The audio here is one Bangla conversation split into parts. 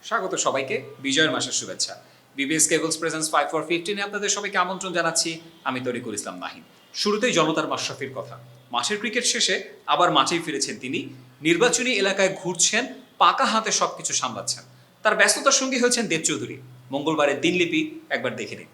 স্বাগত সবাইকে বিজয়ের মাসের শুভেচ্ছা। বিবিএস কেবলস প্রেজেন্স 5 ফর 15 আপনাদের সবাইকে আমন্ত্রণ জানাচ্ছি। আমি তরিকুল ইসলাম নাহিদ। শুরুতেই জনতার মাশরাফির কথা। মাঠের ক্রিকেট শেষে আবার মাঠেই ফিরেছেন তিনি। নির্বাচনী এলাকায় ঘুরছেন, পাকা হাতে সবকিছু সামলাচ্ছেন। তার ব্যস্ততার সঙ্গী হয়েছেন দেব চৌধুরী। মঙ্গলবারের দিনলিপি একবার দেখে নিন।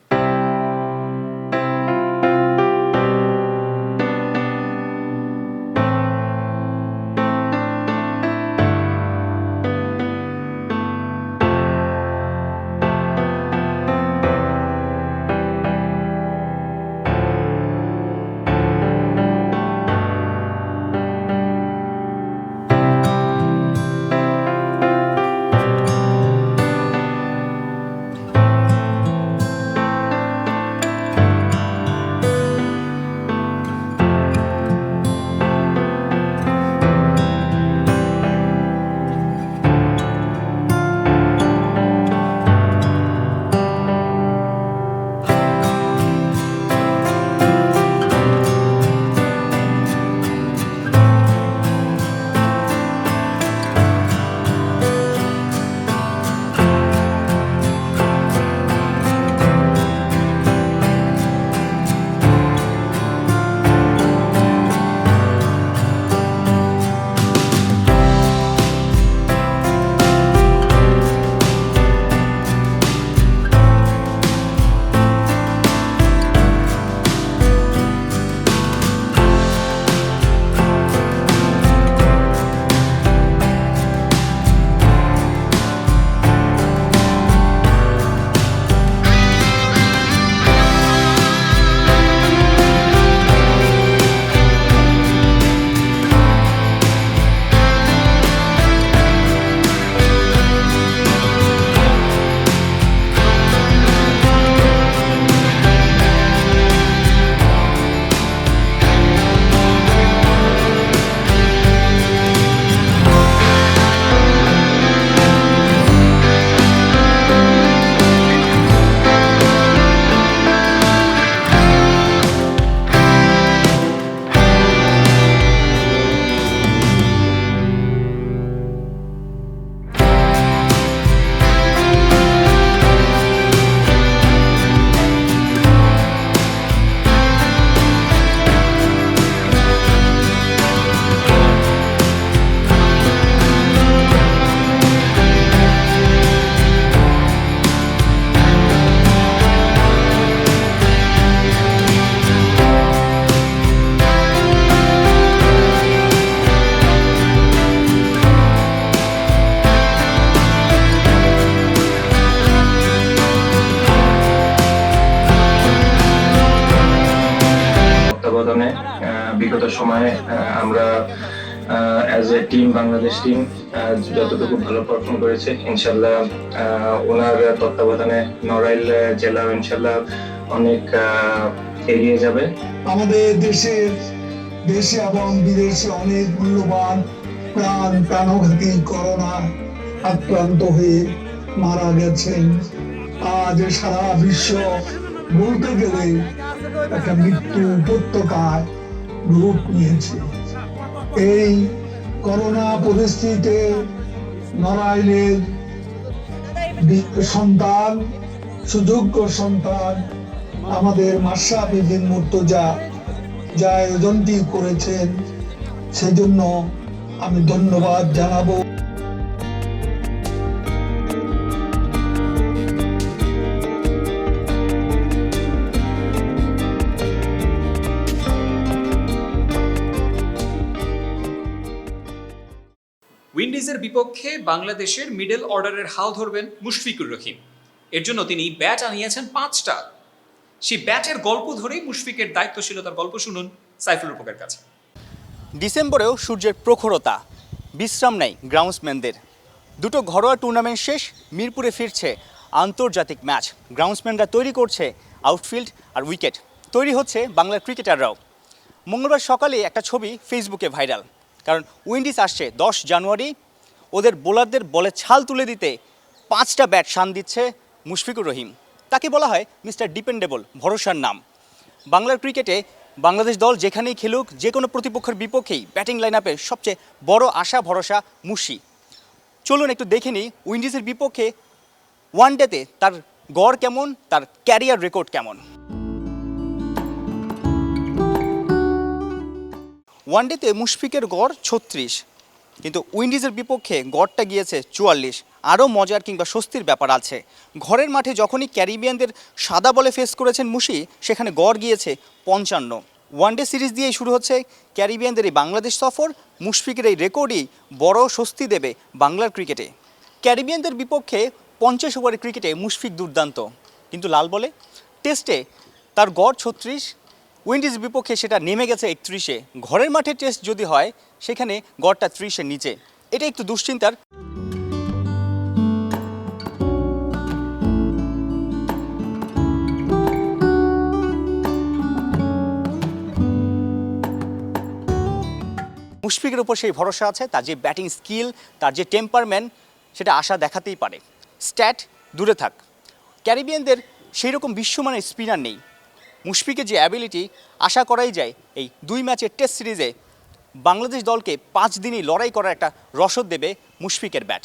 তত্ত্বাবধানে বিগত সময়ে আমরা as a team, Bangladesh team যতটুকু ভালো পারফর্ম করেছে, ইনশাল্লাহ ওনার তত্ত্বাবধানে নড়াইল জেলা ইনশাল্লাহ অনেক এগিয়ে যাবে। আমাদের দেশে এবং বিদেশে অনেক মূল্যবান প্রাণঘাতী করোনা আক্রান্ত হয়ে মারা গেছেন। আজ সারা বিশ্ব বলতে গেলে একটা মৃত্যু উপত্যকায় রূপ নিয়েছে। এই করোনা পরিস্থিতিতে নড়াইলের সন্তান, সুযোগ্য সন্তান আমাদের মাশরাফি বিন মুর্তজা যা আয়োজনটি করেছেন, সেজন্য আমি ধন্যবাদ জানাবো। উইন্ডিজের বিপক্ষে বাংলাদেশের মিডল অর্ডারের হাল ধরবেন মুশফিকুর রহিম। এর জন্য তিনি ব্যাট আনিয়েছেন 5টা। সেই ব্যাটের গল্প ধরেই মুশফিকের দায়িত্বশীলতার গল্প শুনুন সাইফুল রূপকের কাছে। ডিসেম্বরেও সূর্যের প্রখরতা, বিশ্রাম নেই গ্রাউন্ডসম্যানদের। দুটো ঘরোয়া টুর্নামেন্ট শেষ, মিরপুরে ফিরছে আন্তর্জাতিক ম্যাচ। গ্রাউন্ডসম্যানরা তৈরি করছে আউটফিল্ড আর উইকেট, তৈরি হচ্ছে বাংলার ক্রিকেটাররাও। মঙ্গলবার সকালে একটা ছবি ফেসবুকে ভাইরাল, কারণ উইন্ডিজ আসছে 10 জানুয়ারি। ওদের বোলারদের বলে ছাল তুলে দিতে 5টা ব্যাট শান দিচ্ছে মুশফিকুর রহিম। তাকে বলা হয় মিস্টার ডিপেন্ডেবল, ভরসার নাম। বাংলার ক্রিকেটে বাংলাদেশ দল যেখানেই খেলুক, যে কোনো প্রতিপক্ষের বিপক্ষেই ব্যাটিং লাইন আপে সবচেয়ে বড় আশা ভরসা মুশি। চলুন একটু দেখে নিই উইন্ডিজের বিপক্ষে ওয়ানডেতে তার গড় কেমন, তার ক্যারিয়ার রেকর্ড কেমন। ওয়ানডেতে মুশফিকের গড় 36, কিন্তু উইন্ডিজের বিপক্ষে গড়টা গিয়েছে 44। আরও মজার কিংবা স্বস্তির ব্যাপার আছে, ঘরের মাঠে যখনই ক্যারিবিয়ানদের সাদা বলে ফেস করেছেন মুশি, সেখানে গড় গিয়েছে 55। ওয়ানডে সিরিজ দিয়েই শুরু হচ্ছে ক্যারিবিয়ানদের এই বাংলাদেশ সফর। মুশফিকের এই রেকর্ডই বড় স্বস্তি দেবে বাংলার ক্রিকেটে। ক্যারিবিয়ানদের বিপক্ষে 50 ওভারের ক্রিকেটে মুশফিক দুর্দান্ত, কিন্তু লাল বলে টেস্টে তার গড় 36, উইন্ডিজ বিপক্ষে সেটা নেমে গেছে 31-এ। ঘরের মাঠে টেস্ট যদি হয় সেখানে গড়টা 30-এর নিচে, এটা একটু দুশ্চিন্তার। মুশফিকের উপর সেই ভরসা আছে, তার যে ব্যাটিং স্কিল, তার যে টেম্পারম্যান, সেটা আশা দেখাতেই পারে। স্ট্যাট দূরে থাক, ক্যারিবিয়ানদের সেই রকম বিশ্বমানের স্পিনার নেই। মুশফিকের যে অ্যাবিলিটি, আশা করাই যায় এই 2 ম্যাচের টেস্ট সিরিজে বাংলাদেশ দলকে 5 দিনই লড়াই করার একটা রসদ দেবে মুশফিকের ব্যাট।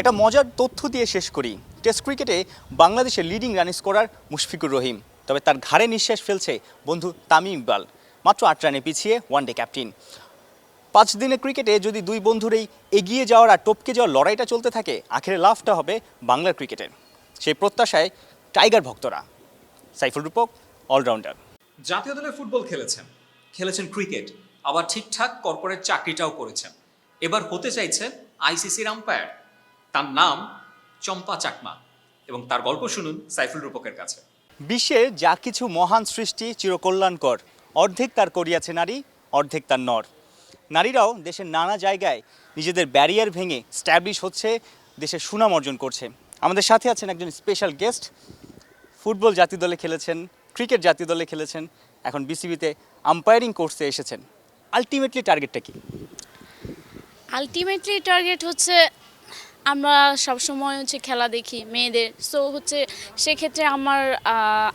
একটা মজার তথ্য দিয়ে শেষ করি, টেস্ট ক্রিকেটে বাংলাদেশের leading run scorer Mushfiqur Rahim, তবে তার ঘাড়ে নিঃশ্বাস ফেলছে বন্ধু তামিম ইকবাল, মাত্র 8 রানে পিছিয়ে ওয়ানডে ক্যাপ্টেন। 5 দিনের ক্রিকেটে যদি দুই বন্ধুর এই এগিয়ে যাওয়ার আর টপকে যাওয়ার লড়াইটা চলতে থাকে, আখেরে লাভটা হবে বাংলার ক্রিকেটের। সেই প্রত্যাশায় টাইগার ভক্তরা। সাইফুল রূপক, অলরাউন্ডার। জাতীয় দলে ফুটবল খেলেছেন ক্রিকেট, আবার ঠিকঠাক কর্পোরেট চাকরিটাও করেছেন। এবার হতে চাইছেন আইসিসির আম্পায়ার। তার নাম চম্পা চাকমা, এবং তার গল্প শুনুন সাইফুল রূপকের কাছে। বিশ্বের যা কিছু মহান সৃষ্টি চিরকল্যাণকর, অর্ধেক তার করিয়াছে নারী, অর্ধেক তার নর। নারীরাও দেশের নানা জায়গায় নিজেদের ব্যারিয়ার ভেঙে স্ট্যাবলিশ হচ্ছে, দেশের সুনাম অর্জন করছে। আমাদের সাথে আছেন একজন স্পেশাল গেস্ট, ফুটবল জাতীয় দলে খেলেছেন, ক্রিকেট জাতীয় দলে খেলেছেন, এখন বিসিবিতে আম্পায়ারিং কোর্সে এসেছেন। আলটিমেটলি টার্গেটটা কি? আলটিমেটলি টার্গেট হচ্ছে, আমরা সবসময় হচ্ছে খেলা দেখি মেয়েদের, সো হচ্ছে সেক্ষেত্রে আমার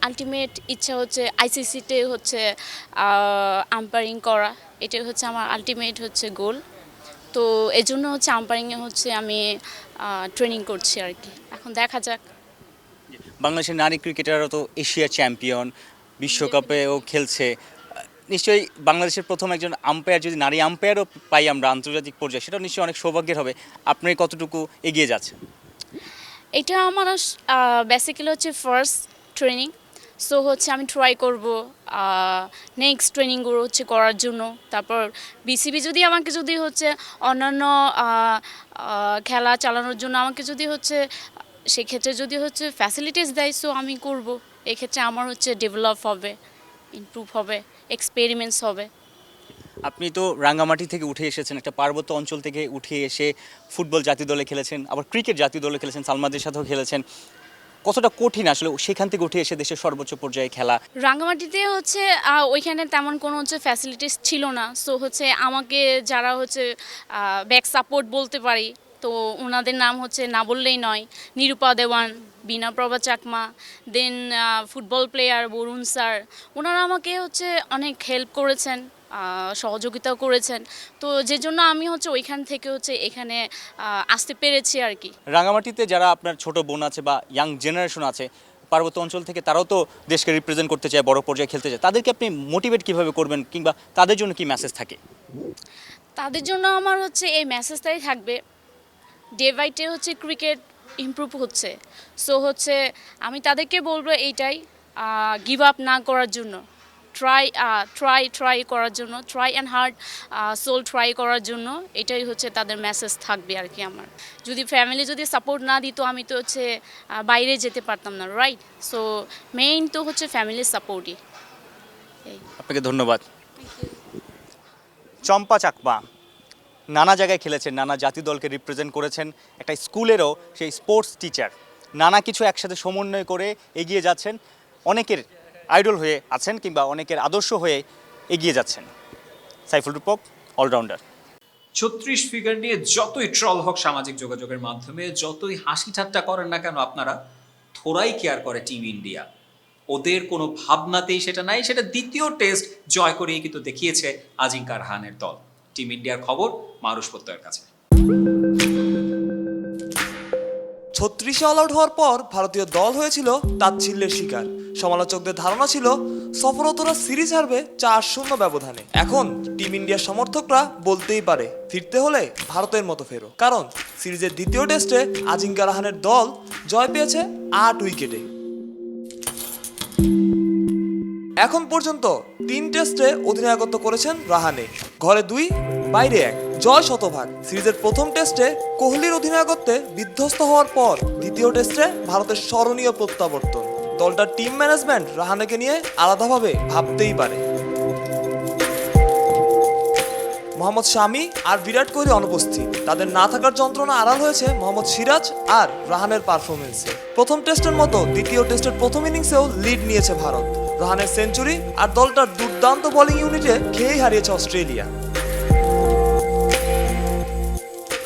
আলটিমেট ইচ্ছা হচ্ছে আইসিসিতে হচ্ছে আম্পায়ারিং করা। এটাই হচ্ছে আমার আলটিমেট হচ্ছে গোল। তো এই জন্য হচ্ছে আম্পায়ারিংয়ে হচ্ছে আমি ট্রেনিং করছি আর কি, এখন দেখা যাক। বাংলাদেশের নারী ক্রিকেটাররা তো এশিয়া চ্যাম্পিয়ন, বিশ্বকাপেও খেলছে, নিশ্চয়ই বাংলাদেশের প্রথম একজন আম্পায়ার, যদি নারী আম্পায়ারও পাই আমরা আন্তর্জাতিক পর্যায়ে, সেটাও নিশ্চয়ই অনেক সৌভাগ্যের হবে। আপনি কতটুকু এগিয়ে যাচ্ছেন? এটা আমার বেসিক্যালি হচ্ছে ফার্স্ট ট্রেনিং, সো হচ্ছে আমি ট্রাই করব নেক্সট ট্রেনিংগুলো হচ্ছে করার জন্য। তারপর বিসিবি যদি আমাকে যদি হচ্ছে অন্যান্য খেলা চালানোর জন্য আমাকে যদি হচ্ছে সেক্ষেত্রে যদি হচ্ছে ফ্যাসিলিটিস দেয়, সো আমি করব। এক্ষেত্রে আমার হচ্ছে ডেভেলপ হবে, ইমপ্রুভ হবে, এক্সপেরিমেন্টস হবে। আপনি তো রাঙ্গামাটি থেকে উঠে এসেছেন, একটা পার্বত্য অঞ্চল থেকে উঠে এসে ফুটবল জাতীয় দলে খেলেছেন, আবার ক্রিকেট জাতীয় দলে খেলেছেন, সালমাদের সাথেও খেলেছেন। কতটা কঠিন আসলে সেখান থেকে উঠে এসে দেশের সর্বোচ্চ পর্যায়ে খেলা? রাঙ্গামাটিতে হচ্ছে ওইখানে তেমন কোনো হচ্ছে ফ্যাসিলিটিস ছিল না, সো হচ্ছে আমাকে যারা হচ্ছে ব্যাক সাপোর্ট বলতে পারি, তো ওনাদের নাম হচ্ছে না বললেই নয়, নিরূপা দেওয়ান, বিনা প্রভা চাকমা, দেন ফুটবল প্লেয়ার বরুণ স্যার, ওনারা আমাকে হচ্ছে অনেক হেল্প করেছেন, সহযোগিতাও করেছেন। তো যে জন্য আমি হচ্ছে ওইখান থেকে হচ্ছে এখানে আসতে পেরেছি আর কি। রাঙ্গামাটিতে যারা আপনার ছোট বোন আছে বা ইয়াং জেনারেশন আছে পার্বত্য অঞ্চল থেকে, তারাও তো দেশকে রিপ্রেজেন্ট করতে চায়, বড় পর্যায়ে খেলতে চায়, তাদেরকে আপনি মোটিভেট কীভাবে করবেন, কিংবা তাদের জন্য কি মেসেজ থাকে? তাদের জন্য আমার হচ্ছে এই মেসেজটাই থাকবে, ডে বাই ডে হচ্ছে ক্রিকেট ইমপ্রুভ হচ্ছে, সো হচ্ছে আমি তাদেরকে বলবো এইটাই, গিভ আপ না করার জন্য, ট্রাই করার জন্য, try and hard soul try করার জন্য, এটাই হচ্ছে তাদের মেসেজ থাকবে আর কি। আমার যদি ফ্যামিলি যদি সাপোর্ট না দিত, আমি তো হচ্ছে বাইরে যেতে পারতাম না, রাইট? সো মেইন তো হচ্ছে ফ্যামিলির সাপোর্টই। আপনাকে ধন্যবাদ। চম্পা চাকমা নানা জায়গায় খেলেছেন, নানা জাতীয় দলকে রিপ্রেজেন্ট করেছেন, একটা স্কুলেরও সেই স্পোর্টস টিচার, নানা কিছু একসাথে সমন্বয় করে এগিয়ে যাচ্ছেন, অনেকের আইডল হয়ে আছেন কিংবা অনেকের আদর্শ হয়ে এগিয়ে যাচ্ছেন। সাইফুল রূপক, অলরাউন্ডার। 36 ফিগার নিয়ে যতই ট্রল হোক সামাজিক যোগাযোগের মাধ্যমে, যতই হাসি ঠাট্টা করেন না কেন আপনারা, থোড়াই কেয়ার করে টিম ইন্ডিয়া। ওদের কোনো ভাবনাতেই সেটা নাই, সেটা দ্বিতীয় টেস্ট জয় করেই কিন্তু দেখিয়েছে আজিঙ্কা রাহানের দল। টিম ইন্ডিয়ার খবর মারুশ প্রত্যয়ের কাছে। 36 অল আউট হওয়ার পর ভারতীয় দল হয়েছিল তাচ্ছিল্যের শিকার। সমালোচকদের ধারণা ছিল সফরতরা সিরিজ হারবে 4-0 ব্যবধানে। এখন টিম ইন্ডিয়ার সমর্থকরা বলতেই পারে ফিরতে হলে ভারতের মতো ফেরো, কারণ সিরিজের দ্বিতীয় টেস্টে আজিঙ্কা রাহানের দল জয় পেয়েছে 8 উইকেটে। এখন পর্যন্ত 3 টেস্টে অধিনায়কত্ব করেছেন রাহানে, ঘরে 2 বাইরে 1, জয় শতভাগ। সিরিজের প্রথম টেস্টে কোহলির অধিনায়কত্বে বিধ্বস্ত হওয়ার পর দ্বিতীয় টেস্টে ভারতের স্মরণীয় প্রত্যাবর্তন। দলটার টিম ম্যানেজমেন্ট রাহানেকে নিয়ে আলাদাভাবে ভাবতেই পারে। মোহাম্মদ শামি আর বিরাট কোহলি অনুপস্থিত, তাদের না থাকার যন্ত্রণা আড়াল হয়েছে মোহাম্মদ সিরাজ আর রাহানের পারফরমেন্সে। প্রথম টেস্টের মতো দ্বিতীয় টেস্টের প্রথম ইনিংসেও লিড নিয়েছে ভারত। রাহানের সেঞ্চুরি আর দলটার দুর্দান্ত বোলিং ইউনিটে খেয়েই হারিয়েছে অস্ট্রেলিয়া।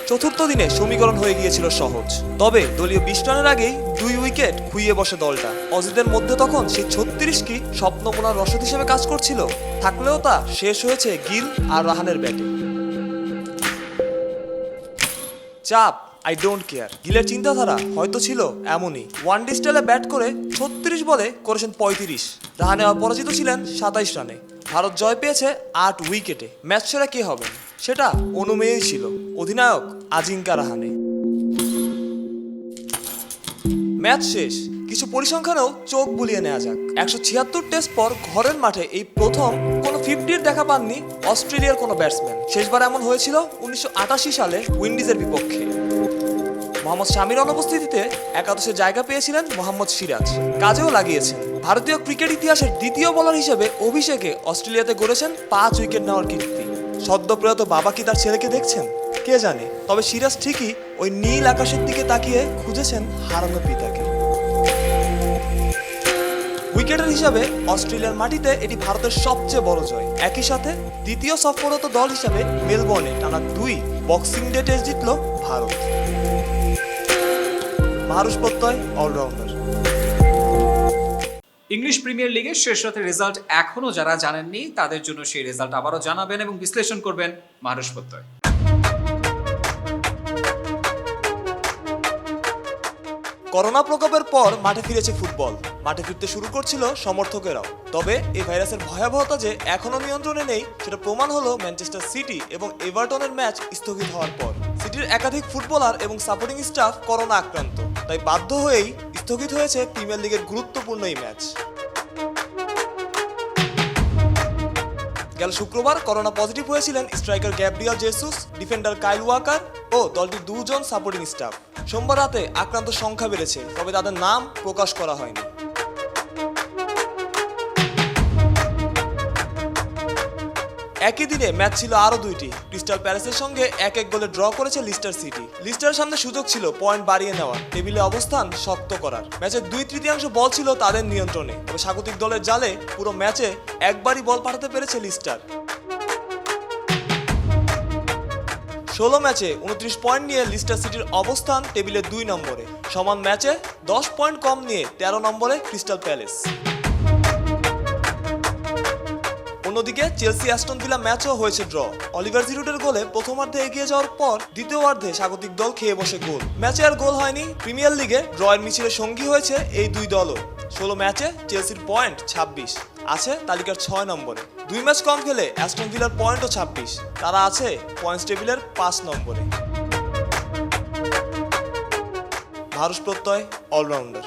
চতুর্থ দিনে সমীকরণ হয়ে গিয়েছিল সহজ, তবে দলীয় 20 রানের আগেই 2 উইকেট খুইয়ে বসে দলটা। অজিদের মধ্যে তখন সেই 36 কি স্বপ্নবোনার রসদ হিসেবে কাজ করছিল, থাকলেও তা শেষ হয়েছে গিল আর রাহানের ব্যাটে। চাপ, আই ডোন্ট কেয়ার, গিলের চিন্তাধারা হয়তো ছিল এমনই। ওয়ানডে স্টাইলে ব্যাট করে 36 বলে করেছেন 35। রাহানে অপরাজিত ছিলেন 27 রানে। ভারত জয় পেয়েছে 8 উইকেটে। ম্যাচ সেরা কে হবেন সেটা অনুমেয়ই ছিল, অধিনায়ক আজিঙ্কা রাহানে। ম্যাচ শেষ, কিছু পরিসংখ্যানেও চোখ বুলিয়ে নেওয়া যাক। 176 টেস্ট পর ঘরের মাঠে এই প্রথম কোনো 50-র দেখা পাননি অস্ট্রেলিয়ার কোনো ব্যাটসম্যান। শেষবার এমন হয়েছিল 1988 সালে উইন্ডিজের বিপক্ষে। মোহাম্মদ শামির অনুপস্থিতিতে একাদশে জায়গা পেয়েছিলেন মোহাম্মদ সিরাজ, কাজেও লাগিয়েছেন। ভারতীয় ক্রিকেট ইতিহাসের দ্বিতীয় বোলার হিসেবে অভিষেকে অস্ট্রেলিয়াতে গড়েছেন 5 উইকেট নেওয়ার কীর্তি। সদ্যপ্রয়াত বাবা কি তার ছেলেকে দেখছেন কে জানে, তবে সিরাজ ঠিকই ওই নীল আকাশের দিকে তাকিয়ে খুঁজেছেন হারানো পিতাকে। উইকেটের হিসাবে অস্ট্রেলিয়ার মাটিতে এটি ভারতের সবচেয়ে বড় জয়। একই সাথে দ্বিতীয় সফররত দল হিসাবে মেলবোর্নে টানা 2 বক্সিং ডে টেস্ট জিতল ভারত। মারুশ প্রত্যয় অলরাউন্ডার। ইংলিশ প্রিমিয়ার লিগের শেষ রাতের রেজাল্ট এখনো যারা জানেননি তাদের জন্য সেই রেজাল্ট আবারও জানাবেন এবং বিশ্লেষণ করবেন মারুশ প্রত্যয়। করোনা প্রকোপের পর মাঠে ফিরেছে ফুটবল। মাঠে ফিরতে শুরু করছিল সমর্থকেরাও। তবে এই ভাইরাসের ভয়াবহতা যে এখনো নিয়ন্ত্রণে নেই সেটা প্রমাণ হলো ম্যানচেস্টার সিটি এবং এভারটনের ম্যাচ স্থগিত হওয়ার পর। সিটির একাধিক ফুটবলার এবং সাপোর্টিং স্টাফ করোনা আক্রান্ত, তাই বাধ্য হয়েই স্থগিত হয়েছে প্রিমিয়ার লিগের গুরুত্বপূর্ণ এই ম্যাচ। গেল শুক্রবার করোনা পজিটিভ হয়েছিলেন স্ট্রাইকার গ্যাব্রিয়েল জেসুস, ডিফেন্ডার কাইল ওয়াকার ও দলটির 2 জন সাপোর্টিং স্টাফ। সোমবার রাতে আক্রান্ত সংখ্যা বেড়েছে, তবে তাদের নাম প্রকাশ করা হয়নি। একই দিনে ম্যাচ ছিল আরও 2টি। ক্রিস্টাল প্যালেসের সঙ্গে 1-1 গোলে ড্র করেছে লিস্টার সিটি। লিস্টারের সামনে সুযোগ ছিল পয়েন্ট বাড়িয়ে নেওয়ার, টেবিলে অবস্থান শক্ত করার। ম্যাচের 2/3 বল ছিল তাদের নিয়ন্ত্রণে, তবে স্বাগতিক দলের জালে পুরো ম্যাচে একবারই বল পাঠাতে পেরেছে লিস্টার। 16 ম্যাচে 29 পয়েন্ট নিয়ে লিস্টার সিটির অবস্থান টেবিলে 2 নম্বরে। সমান ম্যাচে 10 পয়েন্ট কম নিয়ে 13 নম্বরে ক্রিস্টাল প্যালেস। অন্যদিকে চেলসি অ্যাস্টন ভিলা ম্যাচও হয়েছে ড্র। অলিভার জিরুডের গোলে প্রথমার্ধে এগিয়ে যাওয়ার পর দ্বিতীয়ার্ধে স্বাগতিক দল খেয়ে বসে গোল। ম্যাচে আর গোল হয়নি। প্রিমিয়ার লিগে ড্রয়ের মিছিলে সঙ্গী হয়েছে এই 2 দলও। 16 ম্যাচে চেলসির পয়েন্ট 26, আছে তালিকার 6 নম্বরে। 2 ম্যাচ কম খেলে অ্যাস্টন ভিলার পয়েন্টও 26, তারা আছে পয়েন্টস টেবিলের 5 নম্বরে। মারুশ প্রত্যয় অলরাউন্ডার।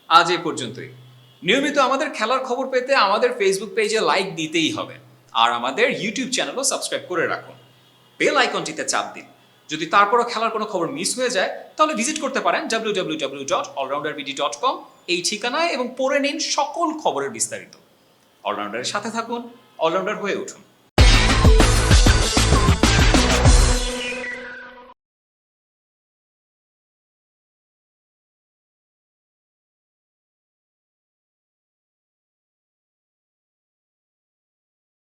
আজ এই পর্যন্তই। নিয়মিত আমাদের খেলার খবর পেতে আমাদের ফেসবুক পেজে লাইক দিতেই হবে, আর আমাদের ইউটিউব চ্যানেলও সাবস্ক্রাইব করে রাখুন। বেল আইকনটিতে চাপ দিন। যদি তারপরও খেলার কোনো খবর মিস হয়ে যায় তাহলে ভিজিট করতে পারেন www.allrounderbd.com এই ঠিকানায় এবং পড়ে নিন সকল খবরের বিস্তারিত। অলরাউন্ডারের সাথে থাকুন, অলরাউন্ডার হয়ে উঠুন।